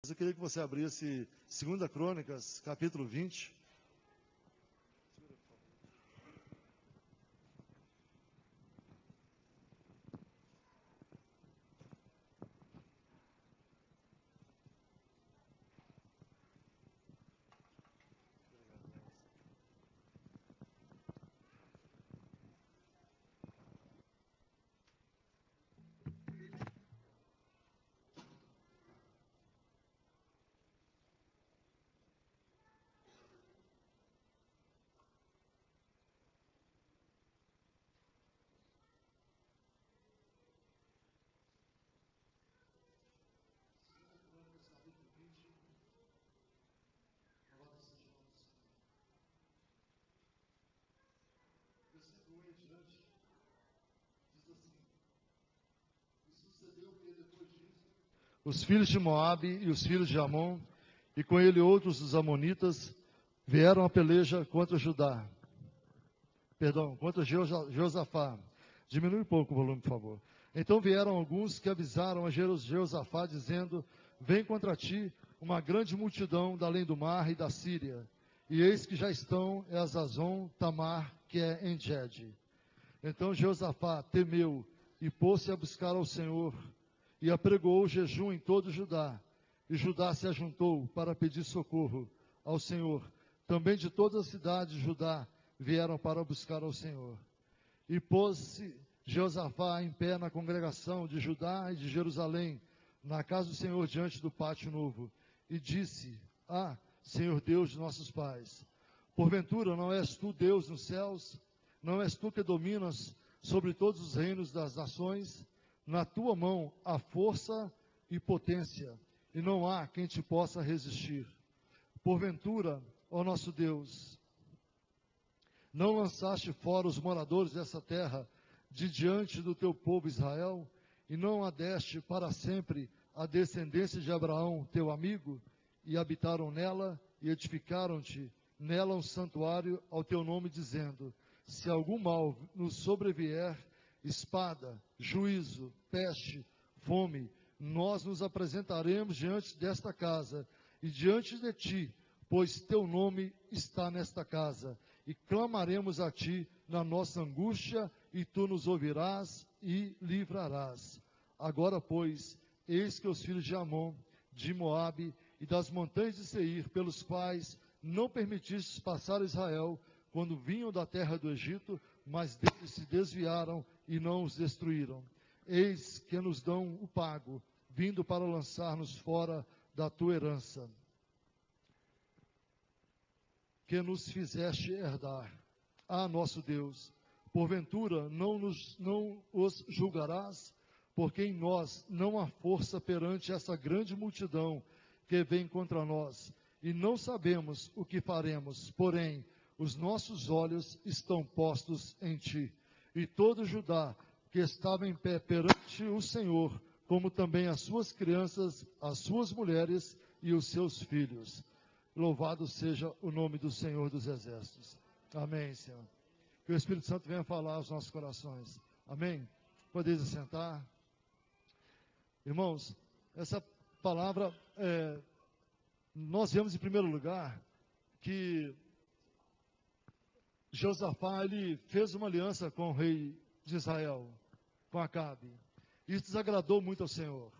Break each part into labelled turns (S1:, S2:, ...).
S1: Eu queria que você abrisse 2 Crônicas, capítulo 20. Os filhos de Moabe e os filhos de Amon, e com ele outros dos amonitas, vieram a peleja contra Judá. Contra Josafá. Diminui um pouco o volume, por favor. Então vieram alguns que avisaram a Josafá, dizendo: vem contra ti uma grande multidão da além do mar e da Síria. E eis que já estão em Azazon, Tamar, que é em Gede. Então Josafá temeu e pôs-se a buscar ao Senhor, e apregoou o jejum em todo Judá. E Judá se ajuntou para pedir socorro ao Senhor. Também de toda a cidade de Judá vieram para buscar ao Senhor. E pôs-se Josafá em pé na congregação de Judá e de Jerusalém, na casa do Senhor, diante do pátio novo, e disse: Ah, Senhor Deus de nossos pais, porventura não és tu Deus nos céus? Não és tu que dominas sobre todos os reinos das nações? Na tua mão há força e potência, e não há quem te possa resistir. Porventura, ó nosso Deus, não lançaste fora os moradores dessa terra de diante do teu povo Israel, e não a deste para sempre a descendência de Abraão, teu amigo, e habitaram nela, e edificaram-te nela um santuário ao teu nome, dizendo: se algum mal nos sobrevier, espada, juízo, peste, fome, nós nos apresentaremos diante desta casa e diante de ti, pois teu nome está nesta casa, e clamaremos a ti na nossa angústia, e tu nos ouvirás e livrarás. Agora, pois, eis que os filhos de Amon, de Moabe e das montanhas de Seir, pelos quais não permitistes passar Israel, quando vinham da terra do Egito, mas deles se desviaram e não os destruíram. Eis que nos dão o pago, vindo para lançar-nos fora da tua herança, que nos fizeste herdar. Ah, nosso Deus, porventura não os julgarás? Porque em nós não há força perante essa grande multidão que vem contra nós, e não sabemos o que faremos, porém os nossos olhos estão postos em ti. E todo Judá que estava em pé perante o Senhor, como também as suas crianças, as suas mulheres e os seus filhos. Louvado seja o nome do Senhor dos Exércitos. Amém, Senhor. Que o Espírito Santo venha falar aos nossos corações. Amém? Podeis assentar. Irmãos, essa palavra, nós vemos em primeiro lugar que Josafá, ele fez uma aliança com o rei de Israel, com Acabe. Isso desagradou muito ao Senhor.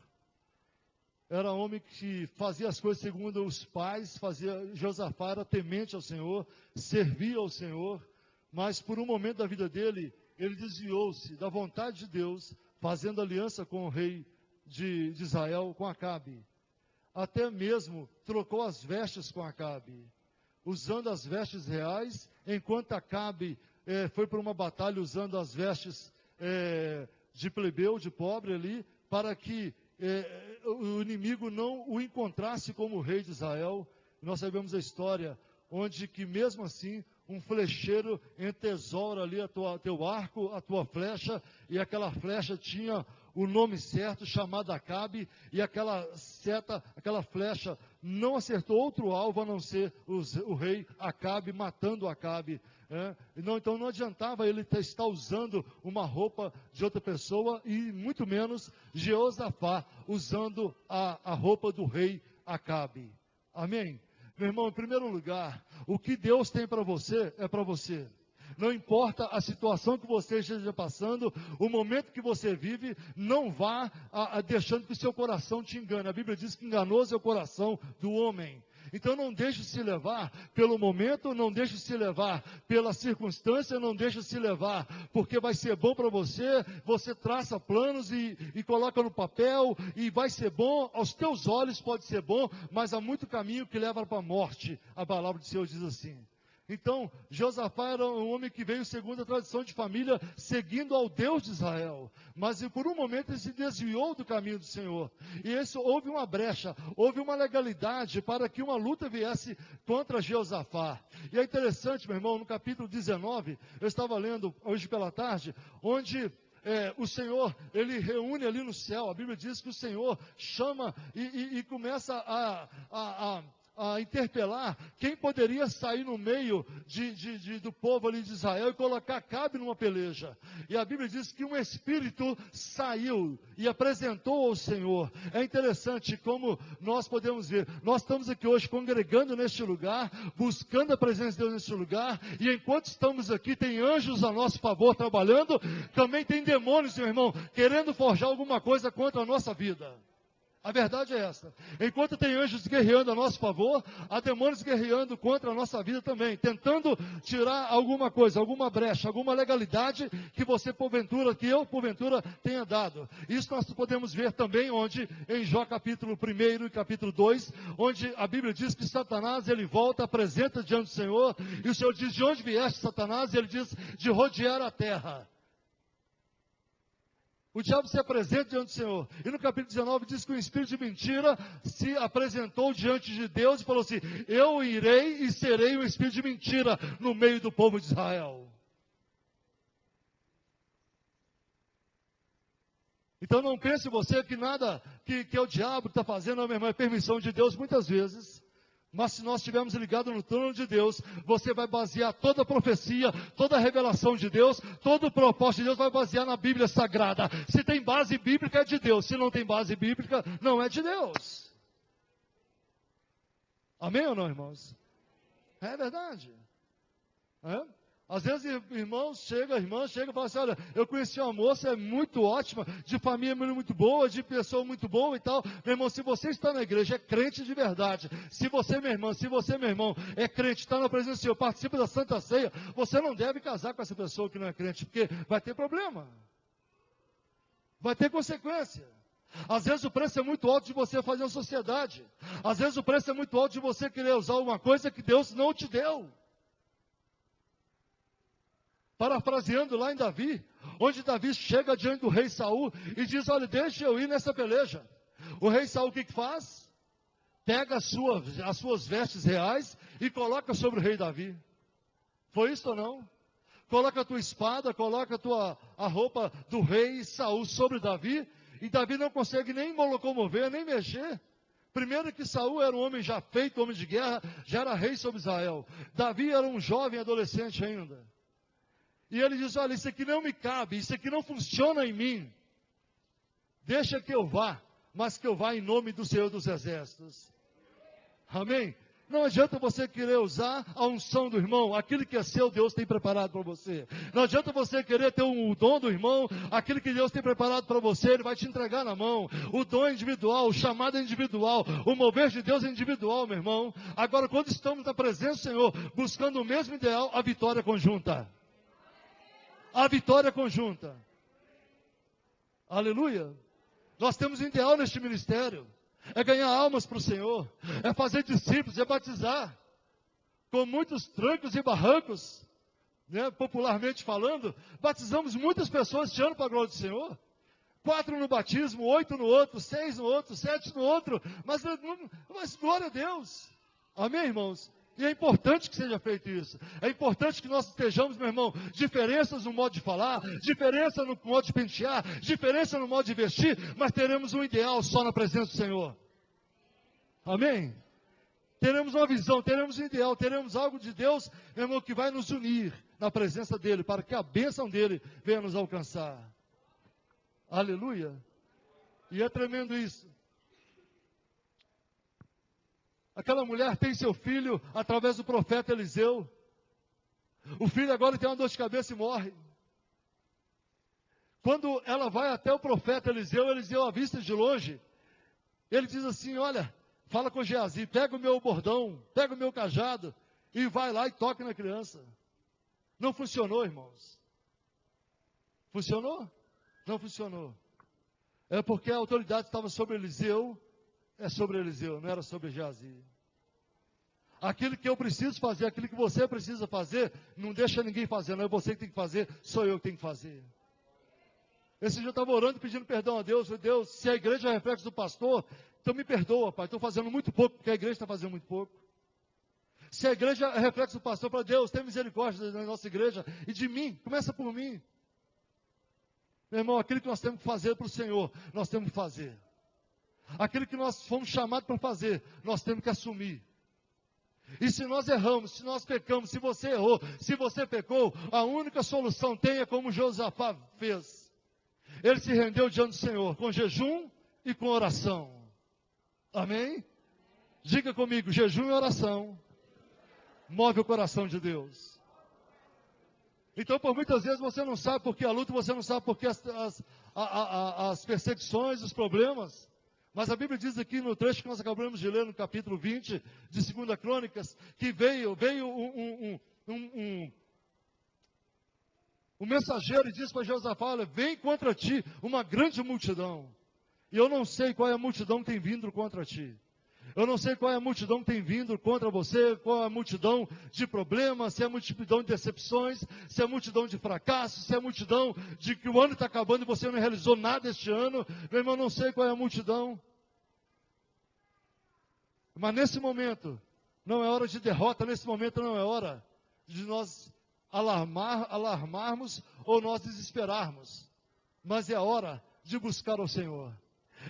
S1: Era um homem que fazia as coisas segundo os pais, Josafá era temente ao Senhor, servia ao Senhor, mas por um momento da vida dele, ele desviou-se da vontade de Deus, fazendo aliança com o rei de Israel, com Acabe. Até mesmo trocou as vestes com Acabe, usando as vestes reais, enquanto Acabe foi para uma batalha usando as vestes de plebeu, de pobre ali, para que o inimigo não o encontrasse como rei de Israel. Nós sabemos a história, onde que mesmo assim, um flecheiro entesoura ali teu arco, a tua flecha, e aquela flecha tinha o nome certo, chamado Acabe, e aquela flecha não acertou outro alvo a não ser o rei Acabe, matando Acabe. Então não adiantava ele estar usando uma roupa de outra pessoa, e muito menos Jeosafá usando a roupa do rei Acabe. Amém? Meu irmão, em primeiro lugar, o que Deus tem para você é para você. Não importa a situação que você esteja passando, o momento que você vive, não vá deixando que o seu coração te engane. A Bíblia diz que enganoso é o coração do homem. Então não deixe se levar pelo momento, não deixe se levar pela circunstância, não deixe se levar, porque vai ser bom para você, você traça planos e coloca no papel, e vai ser bom, aos teus olhos pode ser bom, mas há muito caminho que leva para a morte. A palavra do Senhor diz assim. Então, Josafá era um homem que veio segundo a tradição de família, seguindo ao Deus de Israel. Mas por um momento ele se desviou do caminho do Senhor. E houve uma brecha, houve uma legalidade para que uma luta viesse contra Josafá. E é interessante, meu irmão, no capítulo 19, eu estava lendo hoje pela tarde, onde o Senhor, ele reúne ali no céu. A Bíblia diz que o Senhor chama e começa a interpelar quem poderia sair no meio do povo ali de Israel e colocar Acabe numa peleja. E a Bíblia diz que um espírito saiu e apresentou ao Senhor. É interessante como nós podemos ver, nós estamos aqui hoje congregando neste lugar, buscando a presença de Deus neste lugar, e enquanto estamos aqui tem anjos a nosso favor trabalhando, também tem demônios, meu irmão, querendo forjar alguma coisa contra a nossa vida. A verdade é essa. Enquanto tem anjos guerreando a nosso favor, há demônios guerreando contra a nossa vida também, tentando tirar alguma coisa, alguma brecha, alguma legalidade que você porventura, que eu porventura tenha dado. Isso nós podemos ver também onde, em Jó capítulo 1 e capítulo 2, onde a Bíblia diz que Satanás, ele volta, apresenta diante do Senhor, e o Senhor diz, de onde vieste Satanás? E ele diz, de rodear a terra. O diabo se apresenta diante do Senhor. E no capítulo 19 diz que o espírito de mentira se apresentou diante de Deus e falou assim, eu irei e serei um espírito de mentira no meio do povo de Israel. Então não pense você que nada que é o diabo que está fazendo, meu irmão, é permissão de Deus muitas vezes. Mas se nós estivermos ligados no trono de Deus, você vai basear toda a profecia, toda a revelação de Deus, todo o propósito de Deus vai basear na Bíblia Sagrada. Se tem base bíblica é de Deus, se não tem base bíblica não é de Deus. Amém ou não, irmãos? É verdade. Às vezes irmã chega e fala assim, olha, eu conheci uma moça muito ótima, de família muito boa, de pessoa muito boa e tal. Meu irmão, se você está na igreja, é crente de verdade. Se você, meu irmão, é crente, está na presença do Senhor, participa da Santa Ceia, você não deve casar com essa pessoa que não é crente, porque vai ter problema. Vai ter consequência. Às vezes o preço é muito alto de você fazer uma sociedade. Às vezes o preço é muito alto de você querer usar uma coisa que Deus não te deu. Parafraseando lá em Davi, onde Davi chega diante do rei Saul e diz, olha, deixa eu ir nessa peleja. O rei Saul o que faz? Pega as suas vestes reais e coloca sobre o rei Davi. Foi isso ou não? Coloca a tua espada, coloca a roupa do rei Saul sobre Davi, e Davi não consegue nem locomover, nem mexer. Primeiro que Saul era um homem já feito, homem de guerra, já era rei sobre Israel. Davi era um jovem adolescente ainda. E ele diz, olha, isso aqui não me cabe, isso aqui não funciona em mim. Deixa que eu vá, mas que eu vá em nome do Senhor dos Exércitos. Amém? Não adianta você querer usar a unção do irmão, aquilo que é seu, Deus tem preparado para você. Não adianta você querer ter o dom do irmão, aquilo que Deus tem preparado para você, Ele vai te entregar na mão. O dom é individual, o chamado é individual, o mover de Deus é individual, meu irmão. Agora, quando estamos na presença do Senhor, buscando o mesmo ideal, a vitória é conjunta. A vitória é conjunta. Aleluia. Nós temos um ideal neste ministério. É ganhar almas para o Senhor. É fazer discípulos, é batizar. Com muitos trancos e barrancos, né, popularmente falando, batizamos muitas pessoas este ano para a glória do Senhor. 4 no batismo, 8 no outro, 6 no outro, 7 no outro. Mas glória a Deus. Amém, irmãos? E é importante que seja feito isso. É importante que nós estejamos, meu irmão, diferenças no modo de falar, diferença no modo de pentear, diferença no modo de vestir, mas teremos um ideal só na presença do Senhor. Amém? Teremos uma visão, teremos um ideal, teremos algo de Deus, meu irmão, que vai nos unir na presença dEle, para que a bênção dEle venha nos alcançar. Aleluia. E é tremendo isso. Aquela mulher tem seu filho através do profeta Eliseu. O filho agora tem uma dor de cabeça e morre. Quando ela vai até o profeta Eliseu, Eliseu avista de longe. Ele diz assim, olha, fala com Geazi, pega o meu bordão, pega o meu cajado e vai lá e toque na criança. Não funcionou, irmãos. Funcionou? Não funcionou. É porque a autoridade estava sobre Eliseu, sobre Eliseu, não era sobre Geazi. Aquilo que eu preciso fazer, aquilo que você precisa fazer, não deixa ninguém fazer, não é você que tem que fazer, sou eu que tenho que fazer. Esse dia eu estava orando e pedindo perdão a Deus. Deus, se a igreja é reflexo do pastor, então me perdoa, pai, estou fazendo muito pouco, porque a igreja está fazendo muito pouco. Se a igreja é reflexo do pastor, para Deus, tem misericórdia da nossa igreja e de mim, começa por mim. Meu irmão, aquilo que nós temos que fazer para o Senhor, nós temos que fazer. Aquilo que nós fomos chamados para fazer, nós temos que assumir. E se nós erramos, se nós pecamos, se você errou, se você pecou, a única solução tenha como Josafá fez. Ele se rendeu diante do Senhor, com jejum e com oração. Amém? Diga comigo, jejum e oração move o coração de Deus. Então, por muitas vezes você não sabe por que a luta, você não sabe por que as perseguições, os problemas. Mas a Bíblia diz aqui no trecho que nós acabamos de ler, no capítulo 20 de 2 Crônicas, que veio um mensageiro e disse para Josafá, olha, vem contra ti uma grande multidão. E eu não sei qual é a multidão que tem vindo contra ti. Eu não sei qual é a multidão que tem vindo contra você, qual é a multidão de problemas, se é a multidão de decepções, se é a multidão de fracassos, se é a multidão de que o ano está acabando e você não realizou nada este ano. Meu irmão, não sei qual é a multidão. Mas nesse momento, não é hora de derrota, nesse momento não é hora de nós alarmarmos ou nós desesperarmos. Mas é a hora de buscar ao Senhor.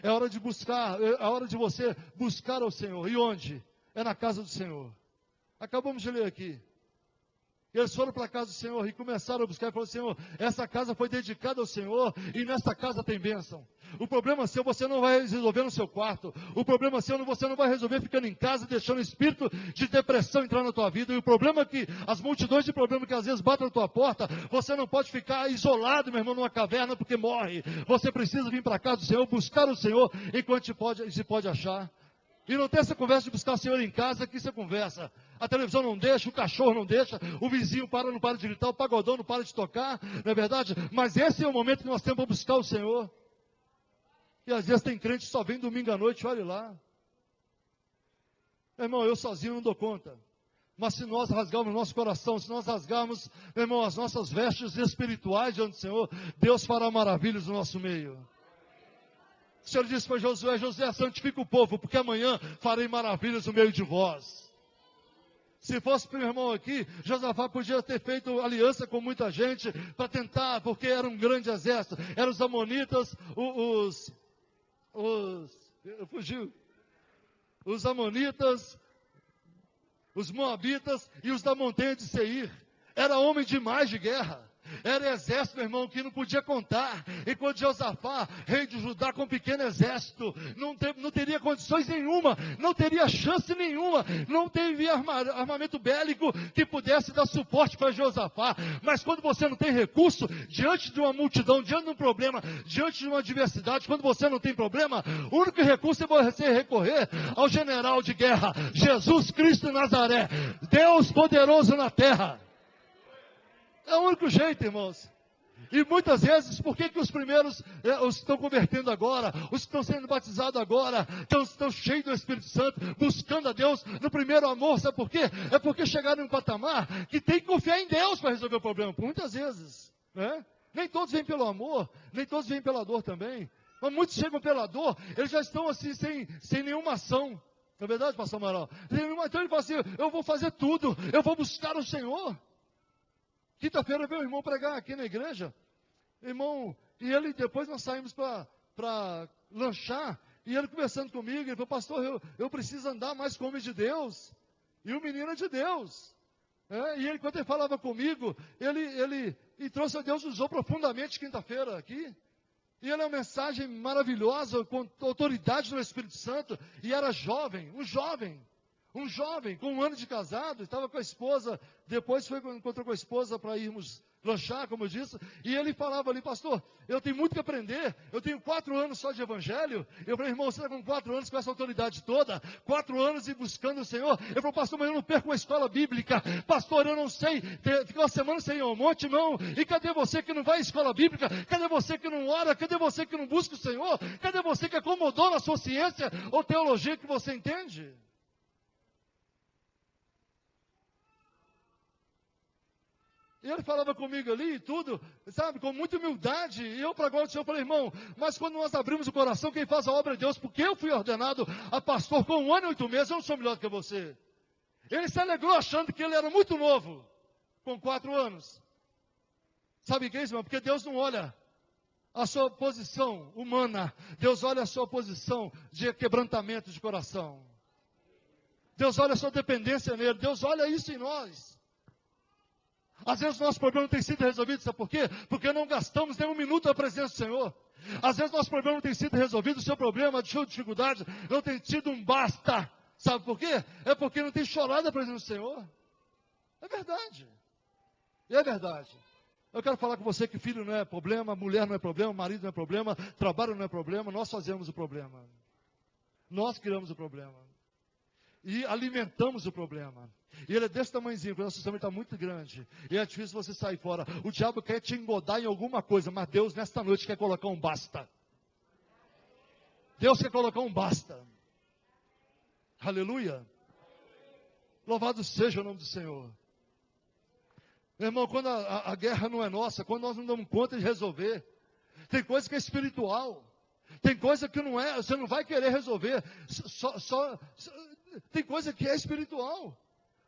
S1: É hora de buscar, é hora de você buscar ao Senhor. E onde? É na casa do Senhor. Acabamos de ler aqui. Eles foram para a casa do Senhor e começaram a buscar e falaram, Senhor, essa casa foi dedicada ao Senhor e nesta casa tem bênção. O problema seu você não vai resolver no seu quarto. O problema seu você não vai resolver ficando em casa, deixando o espírito de depressão entrar na tua vida. E o problema é que as multidões de problemas que às vezes batem na tua porta, você não pode ficar isolado, meu irmão, numa caverna porque morre. Você precisa vir para a casa do Senhor, buscar o Senhor enquanto se pode achar. E não tem essa conversa de buscar o Senhor em casa, que isso é conversa. A televisão não deixa, o cachorro não deixa, o vizinho não para de gritar, o pagodão não para de tocar, não é verdade? Mas esse é o momento que nós temos para buscar o Senhor. E às vezes tem crente que só vem domingo à noite, olhe lá. Meu irmão, eu sozinho não dou conta. Mas se nós rasgarmos nosso coração, se nós rasgarmos, meu irmão, as nossas vestes espirituais diante do Senhor, Deus fará maravilhas no nosso meio. O Senhor disse para Josué, Josué, santifica o povo, porque amanhã farei maravilhas no meio de vós. Se fosse para o meu irmão aqui, Josafá podia ter feito aliança com muita gente para tentar, porque era um grande exército. Eram os amonitas, os amonitas, os moabitas e os da montanha de Seir. Era homem demais de guerra. Era exército, meu irmão, que não podia contar. Enquanto Josafá, rei de Judá, com um pequeno exército, não teria condições nenhuma, não teria chance nenhuma, não teria armamento bélico que pudesse dar suporte para Josafá. Mas quando você não tem recurso, diante de uma multidão, diante de um problema, diante de uma adversidade, quando você não tem problema, o único recurso é você recorrer ao general de guerra, Jesus Cristo de Nazaré, Deus poderoso na terra. É o único jeito, irmãos. E muitas vezes, por que os primeiros, os que estão convertendo agora, os que estão sendo batizados agora, estão cheios do Espírito Santo, buscando a Deus no primeiro amor, sabe por quê? É porque chegaram em um patamar que tem que confiar em Deus para resolver o problema, por muitas vezes. Né? Nem todos vêm pelo amor, nem todos vêm pela dor também. Mas muitos chegam pela dor, eles já estão assim, sem nenhuma ação. Não é verdade, pastor Amaral? Então ele fala assim, eu vou fazer tudo, eu vou buscar o Senhor. Quinta-feira veio o irmão pregar aqui na igreja, irmão, e ele, depois nós saímos para lanchar, e ele conversando comigo, ele falou, pastor, eu preciso andar mais com o homem de Deus, e o menino é de Deus, e ele, quando ele falava comigo, ele trouxe a Deus, usou profundamente quinta-feira aqui, e ele é uma mensagem maravilhosa, com autoridade no Espírito Santo, e era jovem, um jovem, Um jovem com 1 ano de casado, estava com a esposa, depois encontrou com a esposa para irmos lanchar, como eu disse, e ele falava ali, pastor, eu tenho muito que aprender, eu tenho 4 anos só de evangelho. Eu falei, irmão, você está com 4 anos com essa autoridade toda, 4 anos e buscando o Senhor. Ele falou, pastor, mas eu não perco uma escola bíblica, pastor, eu não sei, ficou uma semana sem ir ao monte, não, e cadê você que não vai à escola bíblica? Cadê você que não ora? Cadê você que não busca o Senhor? Cadê você que acomodou na sua ciência ou teologia que você entende? E ele falava comigo ali e tudo, sabe, com muita humildade. E eu, para a glória do Senhor, falei, irmão, mas quando nós abrimos o coração, quem faz a obra é Deus, porque eu fui ordenado a pastor com 1 ano e 8 meses, eu não sou melhor do que você. Ele se alegrou achando que ele era muito novo, com 4 anos. Sabe o que é isso, irmão? Porque Deus não olha a sua posição humana, Deus olha a sua posição de quebrantamento de coração. Deus olha a sua dependência nele, Deus olha isso em nós. Às vezes o nosso problema não tem sido resolvido, sabe por quê? Porque não gastamos nem 1 minuto na presença do Senhor. Às vezes o nosso problema não tem sido resolvido, o seu problema, a sua dificuldade, não tem tido um basta. Sabe por quê? É porque não tem chorado a presença do Senhor. É verdade. É verdade. Eu quero falar com você que filho não é problema, mulher não é problema, marido não é problema, trabalho não é problema, nós fazemos o problema. Nós criamos o problema. E alimentamos o problema. E ele é desse tamanhozinho, porque o nosso sistema está muito grande. E é difícil você sair fora. O diabo quer te engodar em alguma coisa, mas Deus nesta noite quer colocar um basta. Deus quer colocar um basta. Aleluia. Louvado seja o nome do Senhor. Meu irmão, quando a guerra não é nossa, quando nós não damos conta de resolver, tem coisa que é espiritual. Tem coisa que não é, você não vai querer resolver. Tem coisa que é espiritual.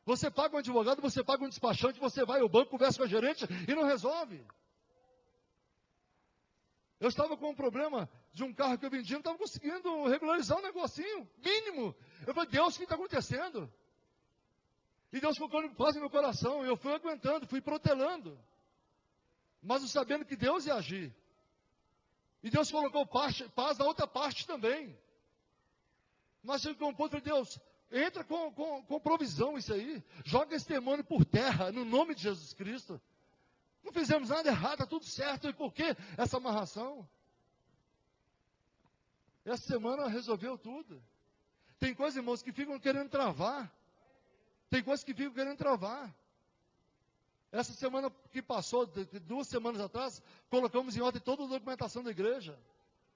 S1: Você paga um advogado, você paga um despachante, você vai ao banco, conversa com a gerente e não resolve. Eu estava com um problema de um carro que eu vendia, não estava conseguindo regularizar um negocinho mínimo. Eu falei, Deus, o que está acontecendo? E Deus colocou paz no meu coração, e eu fui aguentando, fui protelando. Mas eu sabendo que Deus ia agir. E Deus colocou paz na outra parte também. Mas chegou com um ponto de Deus, entra com provisão isso aí. Joga esse demônio por terra, no nome de Jesus Cristo. Não fizemos nada errado, está tudo certo. E por que essa amarração? Essa semana resolveu tudo. Tem coisas, irmãos, que ficam querendo travar. Tem coisas que ficam querendo travar. Essa semana que passou, 2 semanas atrás, colocamos em ordem toda a documentação da igreja.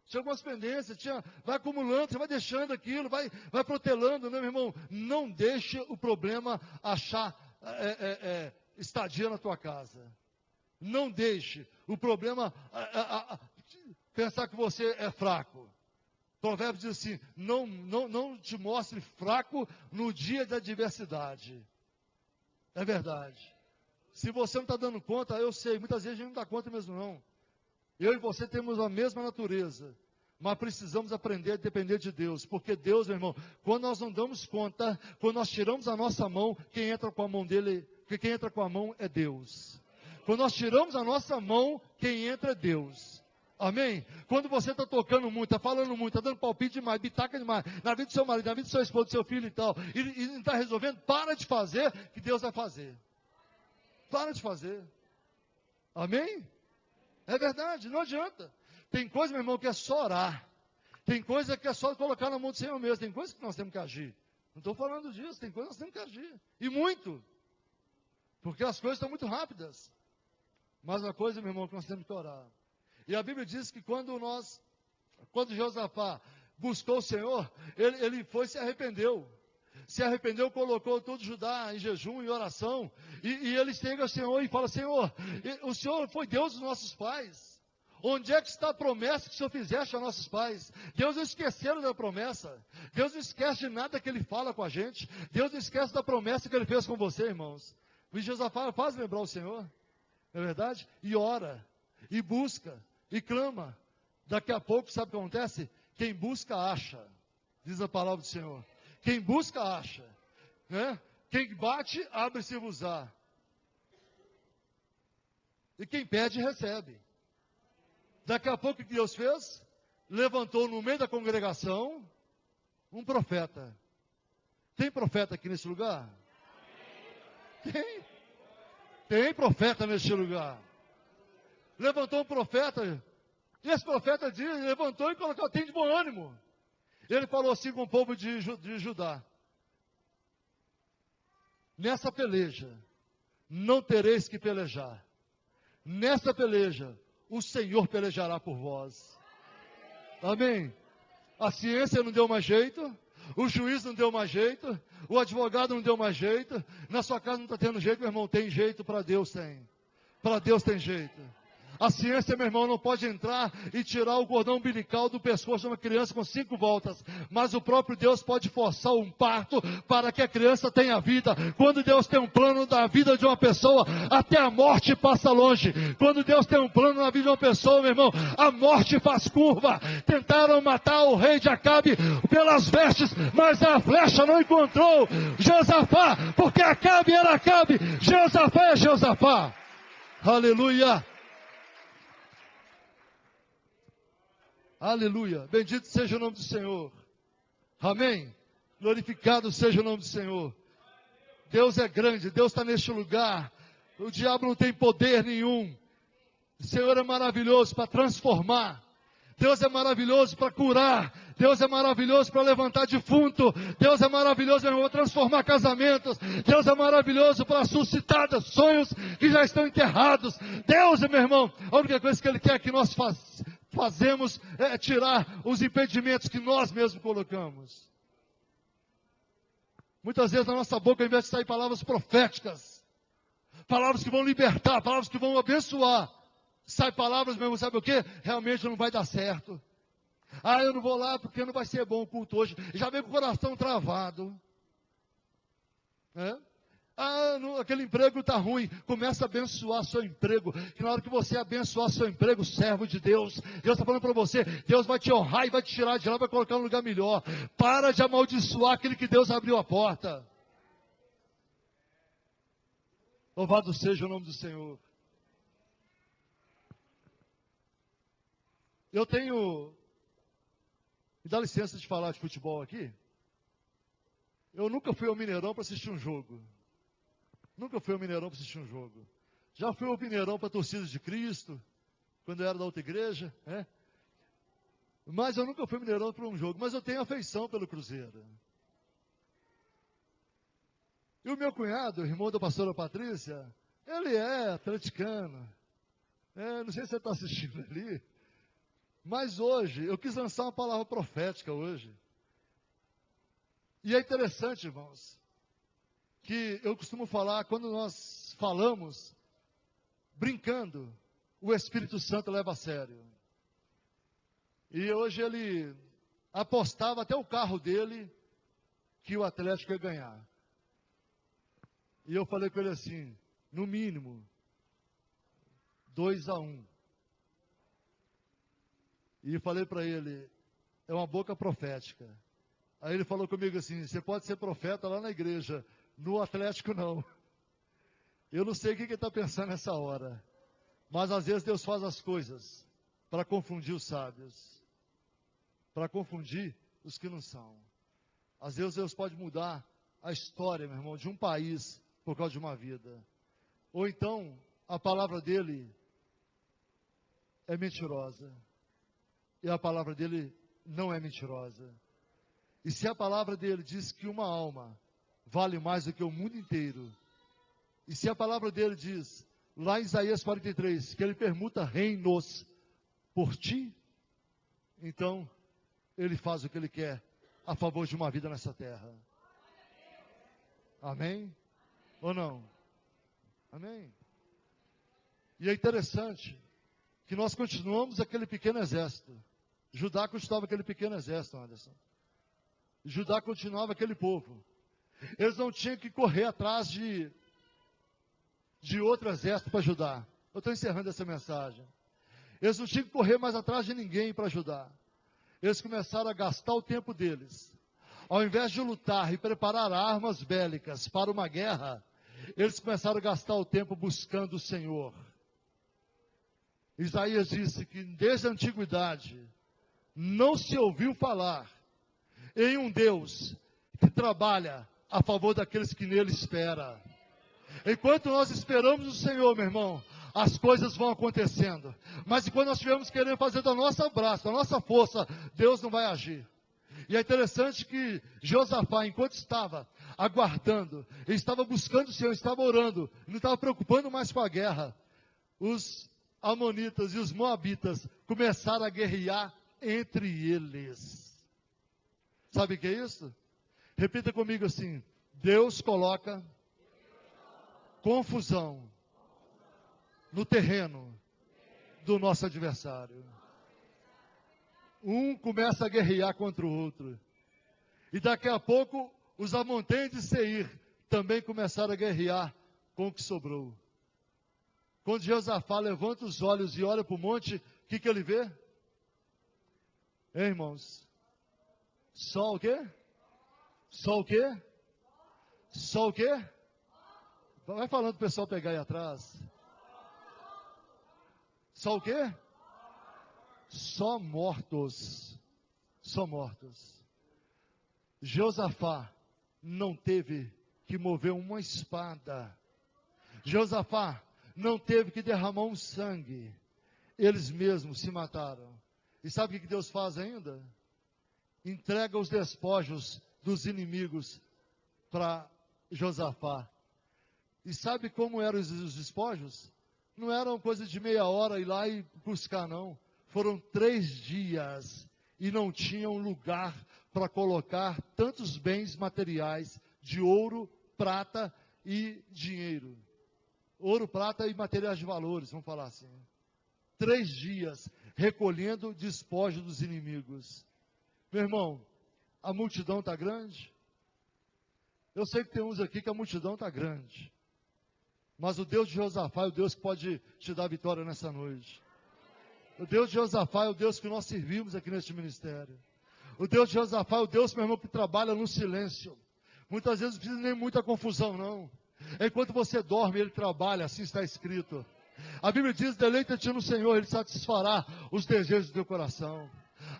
S1: Tinha algumas pendências, vai acumulando, você vai deixando aquilo, vai protelando, né, meu irmão? Não deixe o problema achar estadia na tua casa. Não deixe o problema pensar que você é fraco. Provérbios diz assim, não te mostre fraco no dia da adversidade. É verdade. Se você não está dando conta, eu sei, muitas vezes a gente não dá conta mesmo não. Eu e você temos a mesma natureza, mas precisamos aprender a depender de Deus, porque Deus, meu irmão, quando nós não damos conta, quando nós tiramos a nossa mão, quem entra com a mão dele, quem entra com a mão é Deus. Quando nós tiramos a nossa mão, quem entra é Deus. Amém? Quando você está tocando muito, está falando muito, está dando palpite demais, bitaca demais, na vida do seu marido, na vida do seu esposo, do seu filho e tal, e não está resolvendo, para de fazer, que Deus vai fazer. Para de fazer. Amém? É verdade, não adianta. Tem coisa, meu irmão, que é só orar. Tem coisa que é só colocar na mão do Senhor mesmo. Tem coisa que nós temos que agir. Não estou falando disso, tem coisa que nós temos que agir. E muito. Porque as coisas estão muito rápidas. Mas uma coisa, meu irmão, que nós temos que orar. E a Bíblia diz que quando Josafá buscou o Senhor, ele foi e se arrependeu. Se arrependeu, colocou todo Judá em jejum e oração. E ele chega ao Senhor e fala, Senhor, o Senhor foi Deus dos nossos pais. Onde é que está a promessa que o Senhor fizeste aos nossos pais? Deus não esqueceu da promessa. Deus não esquece de nada que Ele fala com a gente. Deus não esquece da promessa que Ele fez com você, irmãos. E Josafá faz lembrar o Senhor. Não é verdade? E ora, e busca, e clama. Daqui a pouco, sabe o que acontece? Quem busca, acha. Diz a palavra do Senhor. Quem busca, acha. Né? Quem bate, abre-se-vos-á. E quem pede, recebe. Daqui a pouco o que Deus fez? Levantou no meio da congregação um profeta. Tem profeta aqui nesse lugar? Tem. Tem profeta neste lugar. Levantou um profeta, e esse profeta levantou e colocou, tem de bom ânimo. Ele falou assim com o povo de Judá: nessa peleja, não tereis que pelejar. Nessa peleja, o Senhor pelejará por vós. Amém? A ciência não deu mais jeito, o juiz não deu mais jeito, o advogado não deu mais jeito, na sua casa não está tendo jeito, meu irmão, tem jeito, para Deus tem. Para Deus tem jeito. A ciência, meu irmão, não pode entrar e tirar o cordão umbilical do pescoço de uma criança com 5 voltas. Mas o próprio Deus pode forçar um parto para que a criança tenha vida. Quando Deus tem um plano da vida de uma pessoa, até a morte passa longe. Quando Deus tem um plano na vida de uma pessoa, meu irmão, a morte faz curva. Tentaram matar o rei de Acabe pelas vestes, mas a flecha não encontrou Josafá, porque Acabe era Acabe, Josafá é Josafá. Aleluia. Aleluia, bendito seja o nome do Senhor, amém, glorificado seja o nome do Senhor. Deus é grande, Deus está neste lugar, o diabo não tem poder nenhum, o Senhor é maravilhoso para transformar, Deus é maravilhoso para curar, Deus é maravilhoso para levantar defunto, Deus é maravilhoso para transformar casamentos, Deus é maravilhoso para suscitar sonhos que já estão enterrados. Deus, meu irmão, a única coisa que Ele quer que nós fazemos é tirar os impedimentos que nós mesmos colocamos. Muitas vezes na nossa boca, ao invés de sair palavras proféticas, palavras que vão libertar, palavras que vão abençoar, sai palavras mesmo, sabe o que? Realmente não vai dar certo. Ah, eu não vou lá porque não vai ser bom o culto hoje. Já vem com o coração travado. Ah, não, aquele emprego está ruim. Começa a abençoar seu emprego. Que na hora que você abençoar seu emprego, servo de Deus, Deus está falando para você, Deus vai te honrar e vai te tirar de lá, vai colocar em um lugar melhor. Para de amaldiçoar aquele que Deus abriu a porta. Louvado seja o nome do Senhor. Eu tenho... Me dá licença de falar de futebol aqui. Eu nunca fui ao Mineirão para assistir um jogo. Nunca fui ao Mineirão para assistir um jogo. Já fui ao Mineirão para a torcida de Cristo, quando eu era da outra igreja, né? Mas eu nunca fui ao Mineirão para um jogo. Mas eu tenho afeição pelo Cruzeiro. E o meu cunhado, o irmão da pastora Patrícia, ele é atleticano. Não sei se você está assistindo ali. Mas hoje, eu quis lançar uma palavra profética hoje. E é interessante, irmãos, que eu costumo falar, quando nós falamos, brincando, o Espírito Santo leva a sério. E hoje ele apostava até o carro dele que o Atlético ia ganhar. E eu falei com ele assim, no mínimo, 2-1. E falei para ele, é uma boca profética. Aí ele falou comigo assim, você pode ser profeta lá na igreja, no Atlético não. Eu não sei o que ele está pensando nessa hora. Mas às vezes Deus faz as coisas para confundir os sábios. Para confundir os que não são. Às vezes Deus pode mudar a história, meu irmão, de um país por causa de uma vida. Ou então, a palavra dele é mentirosa. E a palavra dele não é mentirosa. E se a palavra dele diz que uma alma vale mais do que o mundo inteiro, e se a palavra dele diz, lá em Isaías 43, que ele permuta reinos por ti, então ele faz o que ele quer a favor de uma vida nessa terra. Amém? Ou não? Amém? E é interessante que nós continuamos aquele pequeno exército. Judá continuava aquele pequeno exército, Anderson. Judá continuava aquele povo. Eles não tinham que correr atrás de outro exército para ajudar. Eu estou encerrando essa mensagem. Eles não tinham que correr mais atrás de ninguém para ajudar. Eles começaram a gastar o tempo deles. Ao invés de lutar e preparar armas bélicas para uma guerra, eles começaram a gastar o tempo buscando o Senhor. Isaías disse que desde a antiguidade não se ouviu falar em um Deus que trabalha a favor daqueles que nele esperam. Enquanto nós esperamos o Senhor, meu irmão, as coisas vão acontecendo. Mas enquanto nós estivermos querendo fazer da nossa braça, da nossa força, Deus não vai agir. E é interessante que Josafá, enquanto estava aguardando, ele estava buscando o Senhor, estava orando, não estava preocupando mais com a guerra. Os amonitas e os moabitas começaram a guerrear entre eles. Sabe o que é isso? Repita comigo assim: Deus coloca confusão no terreno do nosso adversário. Um começa a guerrear contra o outro. E daqui a pouco, os amontantes de Seir também começaram a guerrear com o que sobrou. Quando Josafá levanta os olhos e olha para o monte, o que ele vê? Hein, irmãos? Só o quê? Só o quê? Só o quê? Vai falando para o pessoal pegar aí atrás. Só o quê? Só mortos. Só mortos. Josafá não teve que mover uma espada. Josafá não teve que derramar um sangue. Eles mesmos se mataram. E sabe o que Deus faz ainda? Entrega os despojos dos inimigos para Josafá. E sabe como eram os despojos? Não eram coisa de meia hora ir lá e buscar, não. Foram 3 dias e não tinham lugar para colocar tantos bens materiais de ouro, prata e dinheiro. Ouro, prata e materiais de valores, vamos falar assim. 3 dias recolhendo despojos dos inimigos. Meu irmão, a multidão está grande? Eu sei que tem uns aqui que a multidão está grande. Mas o Deus de Josafá é o Deus que pode te dar vitória nessa noite. O Deus de Josafá é o Deus que nós servimos aqui neste ministério. O Deus de Josafá é o Deus, meu irmão, que trabalha no silêncio. Muitas vezes não precisa nem muita confusão, não. Enquanto você dorme, Ele trabalha, assim está escrito. A Bíblia diz: deleita-te no Senhor, Ele satisfará os desejos do teu coração.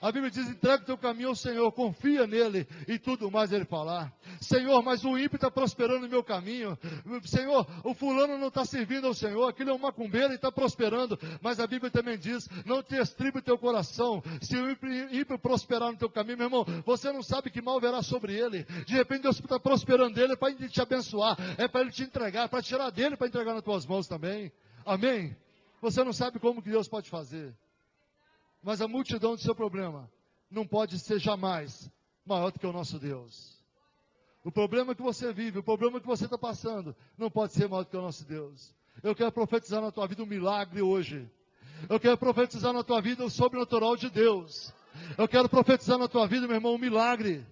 S1: A Bíblia diz: entrega o teu caminho ao Senhor, confia nele e tudo mais Ele falar. Senhor, mas o ímpio está prosperando no meu caminho. Senhor, o fulano não está servindo ao Senhor, aquele é um macumbeiro e está prosperando. Mas a Bíblia também diz: não te estribe o teu coração. Se o ímpio prosperar no teu caminho, meu irmão, você não sabe que mal verá sobre ele. De repente Deus está prosperando dele, é para Ele te abençoar, é para Ele te entregar, é para tirar dele, para entregar nas tuas mãos também. Amém? Você não sabe como que Deus pode fazer. Mas a multidão do seu problema não pode ser jamais maior do que o nosso Deus. O problema que você vive, o problema que você está passando, não pode ser maior do que o nosso Deus. Eu quero profetizar na tua vida um milagre hoje. Eu quero profetizar na tua vida o sobrenatural de Deus. Eu quero profetizar na tua vida, meu irmão, um milagre,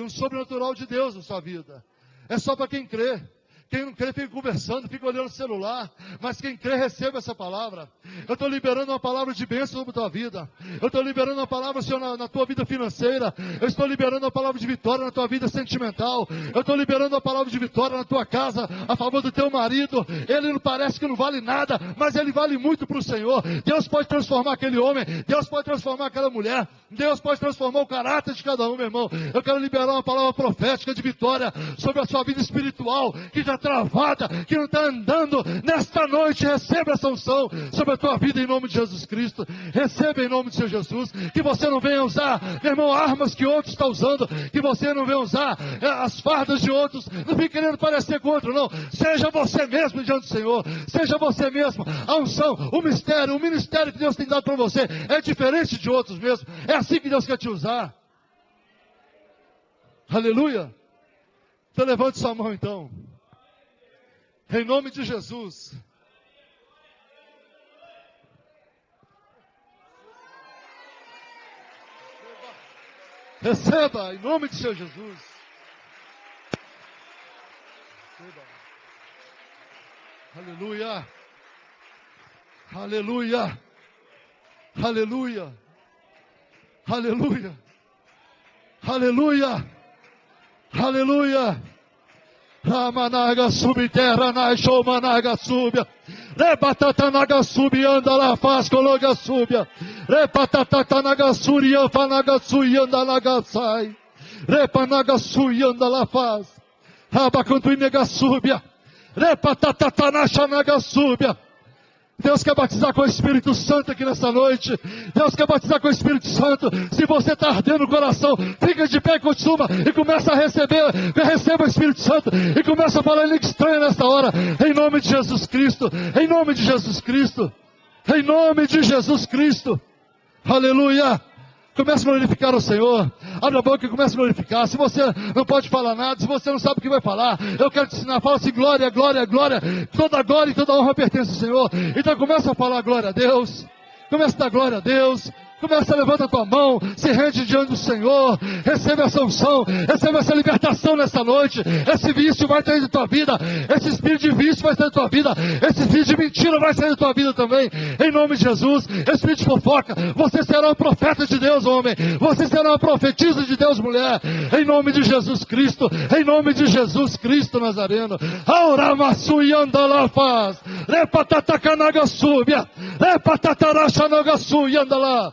S1: um sobrenatural de Deus na sua vida. É só para quem crê. Quem não crê fica conversando, fica olhando o celular. Mas quem crê recebe essa palavra. Eu estou liberando uma palavra de bênção sobre a tua vida. Eu estou liberando uma palavra, Senhor, na tua vida financeira. Eu estou liberando uma palavra de vitória na tua vida sentimental. Eu estou liberando uma palavra de vitória na tua casa, a favor do teu marido. Ele não parece que não vale nada, mas ele vale muito para o Senhor. Deus pode transformar aquele homem. Deus pode transformar aquela mulher. Deus pode transformar o caráter de cada um, meu irmão. Eu quero liberar uma palavra profética de vitória sobre a sua vida espiritual, que já travada, que não está andando. Nesta noite, receba essa unção sobre a tua vida em nome de Jesus Cristo. Receba em nome de Senhor Jesus. Que você não venha usar, meu irmão, armas que outros estão usando. Que você não venha usar as fardas de outros. Não fique querendo parecer com outro, não. Seja você mesmo diante do Senhor. Seja você mesmo. A unção, o mistério, o ministério que Deus tem dado para você é diferente de outros mesmo. É assim que Deus quer te usar. Aleluia. Então levante sua mão então. Em nome de Jesus. Receba, em nome de Senhor Jesus. Receba. Aleluia. Aleluia. Aleluia. Aleluia. Aleluia. Aleluia. Ramanaga subterra na managa subia. Rebatata naga subi anda lá faz cologa subia. Repatata naga suri fanaga sui anda naga sai. Repanagaçu e anda lá faz. Rabacantu e negaçúbia. Repatatatanaxanagasúbia. Deus quer batizar com o Espírito Santo aqui nessa noite. Deus quer batizar com o Espírito Santo. Se você está ardendo o coração, fica de pé e continua. E começa a receber. Receba o Espírito Santo. E começa a falar em língua estranha nessa hora. Em nome de Jesus Cristo. Em nome de Jesus Cristo. Em nome de Jesus Cristo. Aleluia. Comece a glorificar o Senhor. Abre a boca e comece a glorificar. Se você não pode falar nada, se você não sabe o que vai falar, eu quero te ensinar. Fala assim: glória, glória, glória. Toda glória e toda honra pertence ao Senhor. Então começa a falar glória a Deus. Começa a dar glória a Deus. Começa a levantar a tua mão, se rende diante do Senhor, receba essa unção, receba essa libertação nessa noite. Esse vício vai sair da tua vida, esse espírito de vício vai sair da tua vida, esse espírito de mentira vai sair da tua vida também, em nome de Jesus. Espírito de fofoca, você será um profeta de Deus, homem, você será uma profetisa de Deus, mulher, em nome de Jesus Cristo, em nome de Jesus Cristo Nazareno. Auramassu e andalá faz, repatatakanagasúbia, repatatarachanagassu e andalá.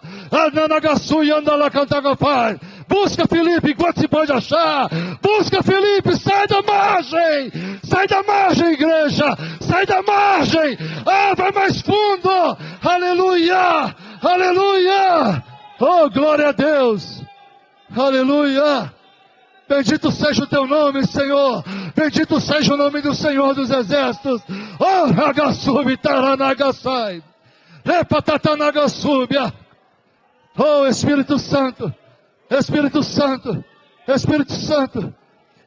S1: Busca Felipe enquanto se pode achar. Busca Felipe, sai da margem. Sai da margem, igreja. Sai da margem. Vai mais fundo. Aleluia. Aleluia. Oh, glória a Deus. Aleluia. Bendito seja o teu nome, Senhor. Bendito seja o nome do Senhor dos Exércitos. Oh, Nagassubi, Taranagasai. Repatatanagassúbia. Oh, Espírito Santo, Espírito Santo, Espírito Santo.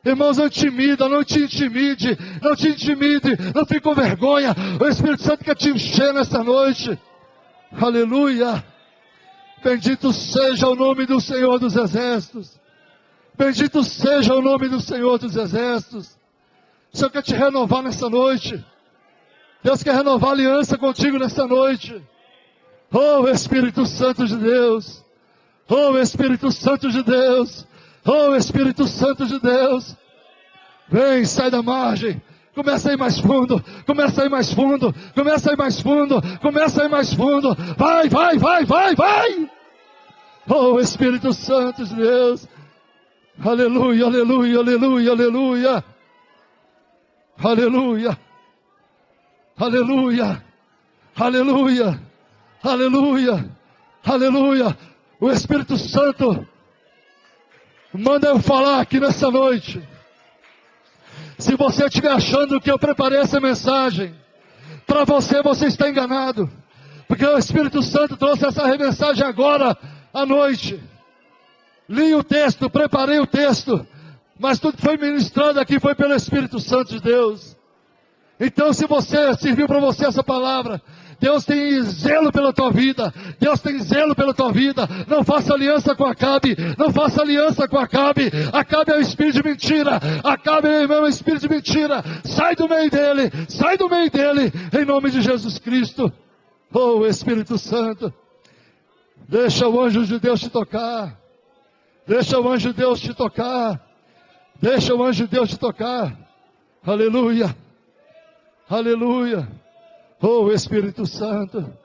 S1: Irmãos, não te intimida, não te intimide, não te intimide, não fique com vergonha. O Espírito Santo quer te encher nessa noite. Aleluia. Bendito seja o nome do Senhor dos Exércitos. Bendito seja o nome do Senhor dos Exércitos. O Senhor quer te renovar nessa noite. Deus quer renovar a aliança contigo nessa noite. Oh, Espírito Santo de Deus. Oh, Espírito Santo de Deus. Oh, Espírito Santo de Deus. Vem, sai da margem. Começa a ir mais fundo. Começa a ir mais fundo. Começa a ir mais fundo. Começa a ir mais fundo. Vai, vai, vai, vai, vai. Oh, Espírito Santo de Deus. Aleluia, aleluia, aleluia, aleluia. Aleluia. Aleluia. Aleluia. Aleluia, aleluia. O Espírito Santo manda eu falar aqui nessa noite. Se você estiver achando que eu preparei essa mensagem para você, você está enganado. Porque o Espírito Santo trouxe essa mensagem agora à noite. Li o texto, preparei o texto, mas tudo que foi ministrado aqui foi pelo Espírito Santo de Deus. Então, se você serviu para você essa palavra, Deus tem zelo pela tua vida. Deus tem zelo pela tua vida. Não faça aliança com Acabe. Não faça aliança com Acabe. Acabe é o espírito de mentira. Acabe, meu irmão, é o espírito de mentira. Sai do meio dele. Sai do meio dele. Em nome de Jesus Cristo. Oh, Espírito Santo. Deixa o anjo de Deus te tocar. Deixa o anjo de Deus te tocar. Deixa o anjo de Deus te tocar. Aleluia. Aleluia. Oh, Espírito Santo.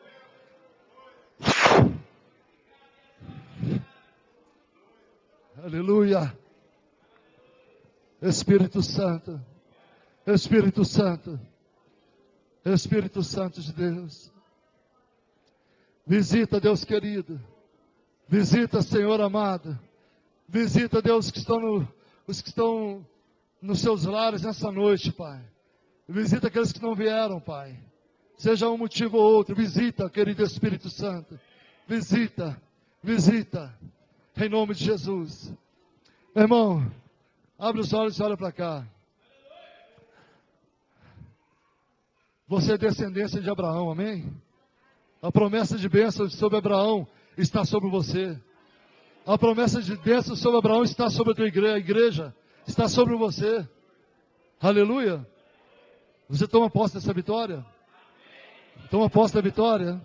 S1: Aleluia. Espírito Santo. Espírito Santo. Espírito Santo de Deus. Visita, Deus querido. Visita, Senhor amado. Visita, Deus, os que estão nos seus lares nessa noite, Pai. Visita aqueles que não vieram, Pai. Seja um motivo ou outro, visita, querido Espírito Santo. Visita, visita. Em nome de Jesus. Meu irmão, abre os olhos e olha para cá. Você é descendência de Abraão, amém? A promessa de bênção sobre Abraão está sobre você. A promessa de bênção sobre Abraão está sobre a tua igreja. Está sobre você. Aleluia. Você toma posse dessa vitória? Toma posse da vitória.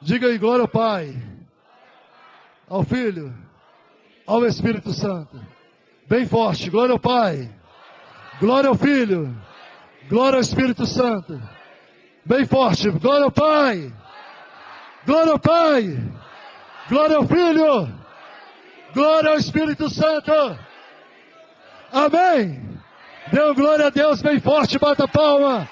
S1: Diga aí, glória ao Pai, ao Filho, ao Espírito Santo. Bem forte, glória ao Pai, glória ao Filho, glória ao Espírito Santo. Bem forte, glória ao Pai, glória ao Pai, glória ao Filho, Glória ao Espírito Santo. Amém. Dê glória a Deus bem forte, bata a palma.